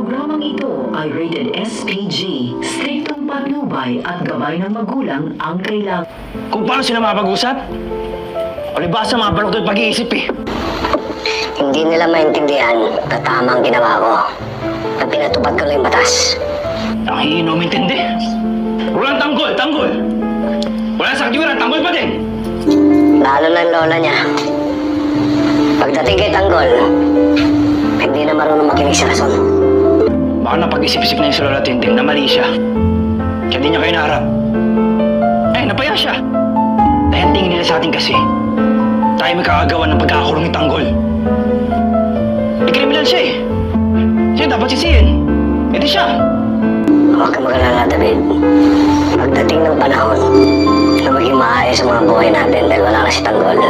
Programang ito ay rated SPG. Striktong patnubay at gabay ng magulang ang kailangan. Kung paano sila mapag-usap? Palibasa mga balok doon pag-iisip eh. Hindi nila maintindihan na tama ang ginawa ko. Na pinatupad ko lang yung batas. Ang hiinom intindi. Walang tanggol! Walang sakdiwara, tanggol pa din! Lalo na yung lola niya. Pagdating kay Tanggol, hindi na marunong makinig sa rason. Baka napag-isip-isip na yung si Lola Tinding na mali siya. Kaya di niya kayo naharap. Eh, napaya siya. Dahil ang tingin nila sa atin kasi, tayo may kakagawa ng pagkakakulong ni Tanggol. Eh, kriminal siya eh. Siya dapat sisihin. Eh di siya. Huwag kang mag-alala, David. Pagdating ng panahon na maging maayos ang mga buhay natin dahil wala na si Tanggol,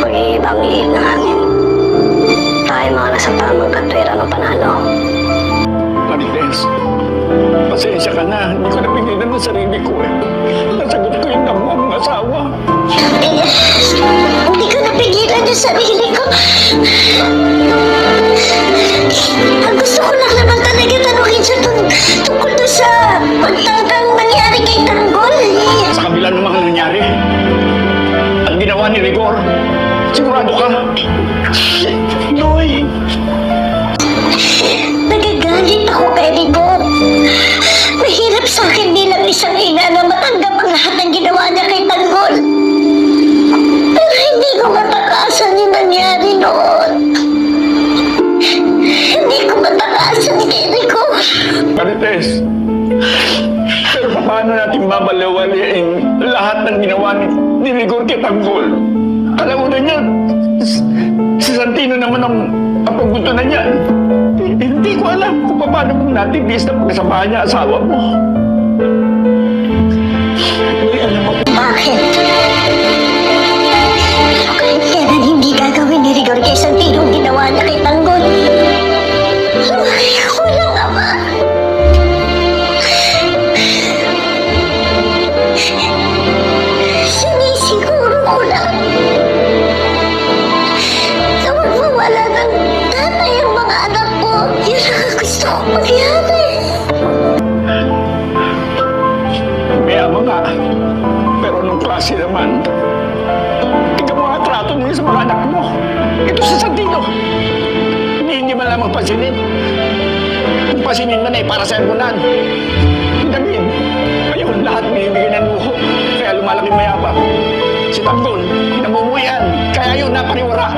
mag-iiba ang ihip ng hangin. Tayo mga nasa tamang katwira ng panalo. Marites, pasensya ka na. Hindi ko napigilan ng sarili ko eh. Nasagot ko yung damo ng asawa. Hindi ko napigilan yung sarili ko. Ang gusto ko lang naman talaga tanungin siya tungkol doon sa pagtangkang nangyari kay Tanggol. Sa kabila ng mga nangyari, ang ginawa ni Rigor, sigurado ka. Noy! Nagagalit ako kay Rigor. Mahirap sa akin bilang isang ina na matanggap ang lahat ng ginawa niya kay Tanggol. Pero hindi ko matakasan yung nangyari noon. Hindi ko matakasan kay Rigor. Marites, pero paano natin babalewalain lahat ng ginawa ni Rigor kay Tanggol? Alam mo na niya, si Santino naman ang pagbuto na niya. Hindi ko alam kung paano mong natibis na pagkasamahan niya asawa mo. Uy, alam mo. Bakit? Kahit kailan hindi gagawin ni Rigor kay Santino ang ginawa niya kay Tanggol. Walang ama. Sinisiguro ko lang na magmawala ng tatay ang mga anak ko. Yun ang gusto ko mangyari. May ama nga. Pero nung klase naman, ikaw mga trato niya sa mga anak mo. Ito sa Santino. Hindi man lamang pasinin. Kung pasinin man ay para sa ermunan. David, ayun, lahat binibigyan ng luho. Kaya lumalaki mayabang. Si Tanggol, namumuyan. Kaya yun, napariwara.